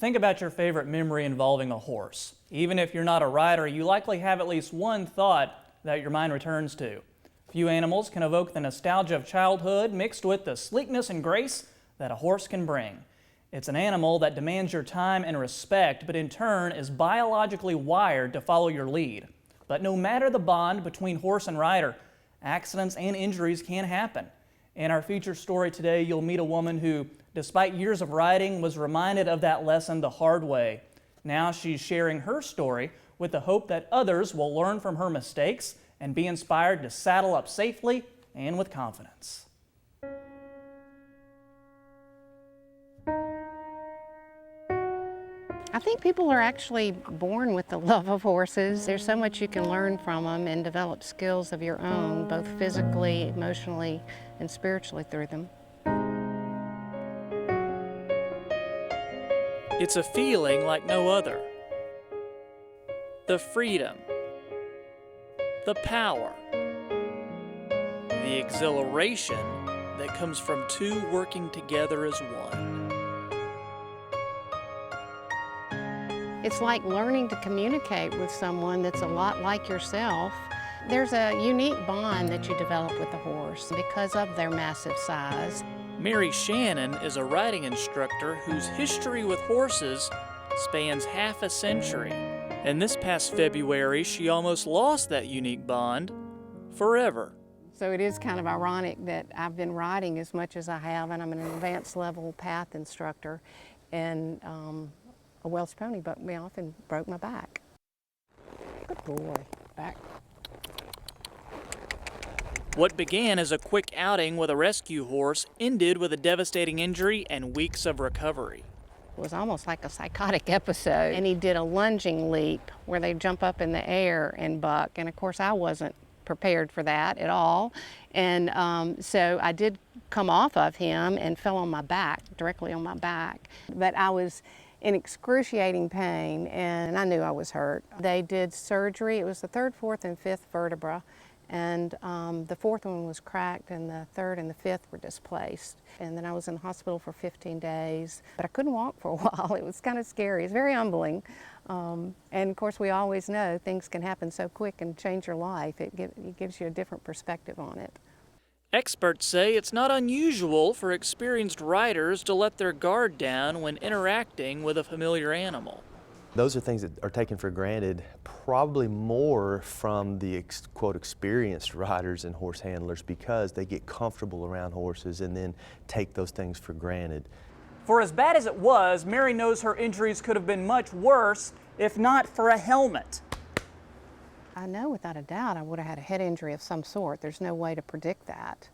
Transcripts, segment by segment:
Think about your favorite memory involving a horse. Even if you're not a rider, you likely have at least one thought that your mind returns to. Few animals can evoke the nostalgia of childhood mixed with the sleekness and grace that a horse can bring. It's an animal that demands your time and respect, but in turn is biologically wired to follow your lead. But no matter the bond between horse and rider, accidents and injuries can happen. In our feature story today, you'll meet a woman who, despite years of riding, was reminded of that lesson the hard way. Now she's sharing her story with the hope that others will learn from her mistakes and be inspired to saddle up safely and with confidence. I think people are actually born with the love of horses. There's so much you can learn from them and develop skills of your own, both physically, emotionally, and spiritually through them. It's a feeling like no other. The freedom, the power, the exhilaration that comes from two working together as one. It's like learning to communicate with someone that's a lot like yourself. There's a unique bond that you develop with the horse because of their massive size. Mary Shannon is a riding instructor whose history with horses spans half a century. And this past February, she almost lost that unique bond forever. So it is kind of ironic that I've been riding as much as I have, and I'm an advanced level path instructor, and a Welsh pony bucked me off and broke my back. Good boy, back. What began as a quick outing with a rescue horse ended with a devastating injury and weeks of recovery. It was almost like a psychotic episode, and he did a lunging leap where they jump up in the air and buck, and of course I wasn't prepared for that at all, and so I did come off of him and fell on my back, directly on my back, but I was in excruciating pain and I knew I was hurt. They did surgery. It was the third, fourth, and fifth vertebra, and the fourth one was cracked and the third and the fifth were displaced. And then I was in the hospital for 15 days, but I couldn't walk for a while. It was kind of scary. It's very humbling. And of course we always know things can happen so quick and change your life. It gives you a different perspective on it. Experts say it's not unusual for experienced riders to let their guard down when interacting with a familiar animal. Those are things that are taken for granted, probably more from the quote experienced riders and horse handlers, because they get comfortable around horses and then take those things for granted. For as bad as it was, Mary knows her injuries could have been much worse if not for a helmet. I know without a doubt I would have had a head injury of some sort. There's no way to predict that,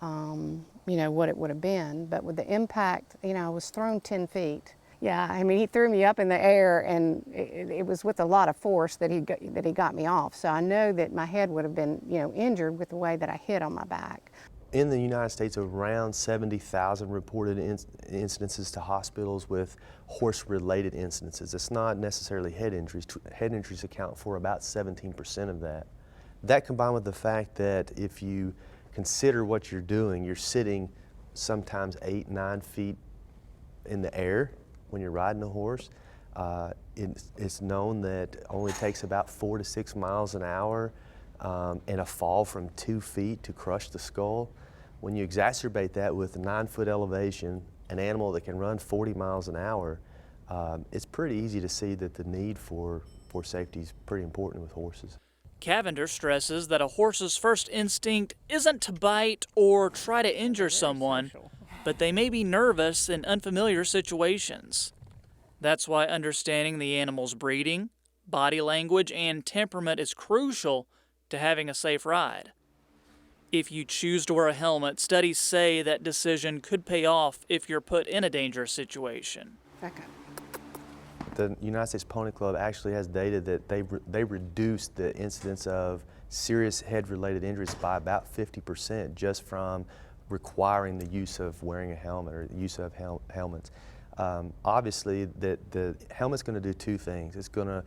you know, what it would have been. But with the impact, you know, I was thrown 10 feet. Yeah, I mean, he threw me up in the air, and it was with a lot of force that he got me off. So I know that my head would have been, you know, injured with the way that I hit on my back. In the United States, around 70,000 reported incidences to hospitals with horse-related incidences. It's not necessarily head injuries. Head injuries account for about 17% of that. That combined with the fact that if you consider what you're doing, you're sitting sometimes 8, 9 feet in the air when you're riding a horse. It's known that it only takes about 4 to 6 miles an hour and a fall from 2 feet to crush the skull. When you exacerbate that with a 9-foot elevation, an animal that can run 40 miles an hour, it's pretty easy to see that the need for safety is pretty important with horses. Cavender stresses that a horse's first instinct isn't to bite or try to injure someone, but they may be nervous in unfamiliar situations. That's why understanding the animal's breeding, body language, and temperament is crucial to having a safe ride. If you choose to wear a helmet, studies say that decision could pay off if you're put in a dangerous situation. Okay. The United States Pony Club actually has data that they reduced the incidence of serious head-related injuries by about 50% just from requiring the use of wearing a helmet or use of helmets. Obviously, the helmet's going to do two things. It's going to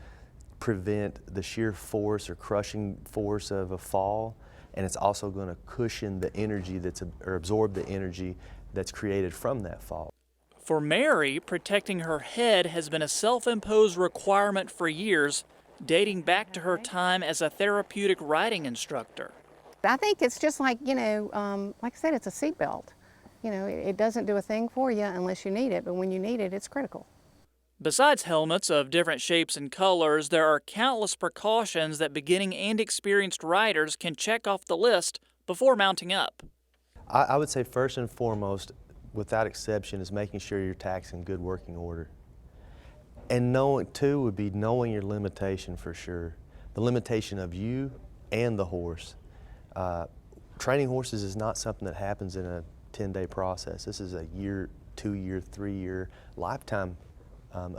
prevent the sheer force or crushing force of a fall, and it's also going to cushion the energy or absorb the energy that's created from that fall. For Mary, protecting her head has been a self-imposed requirement for years, dating back to her time as a therapeutic riding instructor. I think it's just like, like I said, it's a seatbelt. It doesn't do a thing for you unless you need it, but when you need it, it's critical. Besides helmets of different shapes and colors, there are countless precautions that beginning and experienced riders can check off the list before mounting up. I would say first and foremost, without exception, is making sure your tack's in good working order. And knowing, too, would be knowing your limitation for sure. The limitation of you and the horse. Training horses is not something that happens in a 10-day process. This is a year, 2-year, 3-year, lifetime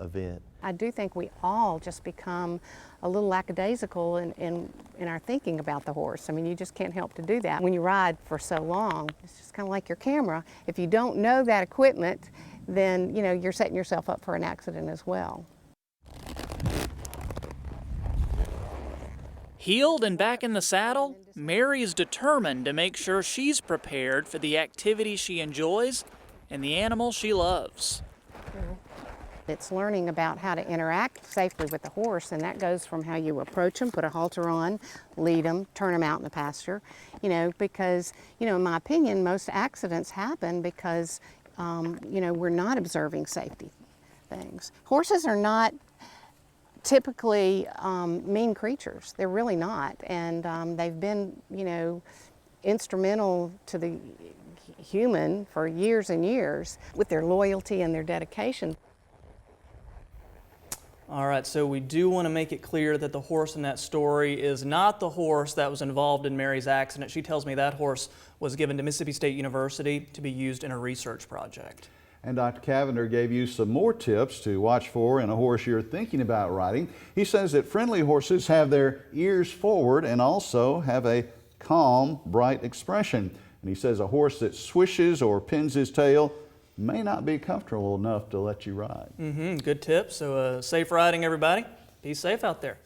event. I do think we all just become a little lackadaisical in our thinking about the horse. I mean, you just can't help to do that. When you ride for so long, it's just kind of like your camera. If you don't know that equipment, then you're setting yourself up for an accident as well. Healed and back in the saddle, Mary is determined to make sure she's prepared for the activity she enjoys and the animal she loves. It's learning about how to interact safely with the horse, and that goes from how you approach them, put a halter on, lead them, turn them out in the pasture, because, in my opinion, most accidents happen because, we're not observing safety things. Horses are not typically mean creatures. They're really not, and they've been, instrumental to the human for years and years with their loyalty and their dedication. All right, so we do want to make it clear that the horse in that story is not the horse that was involved in Mary's accident. She tells me that horse was given to Mississippi State University to be used in a research project. And Dr. Cavender gave you some more tips to watch for in a horse you're thinking about riding. He says that friendly horses have their ears forward and also have a calm, bright expression. And he says a horse that swishes or pins his tail may not be comfortable enough to let you ride. Good tips. So safe riding, everybody. Be safe out there.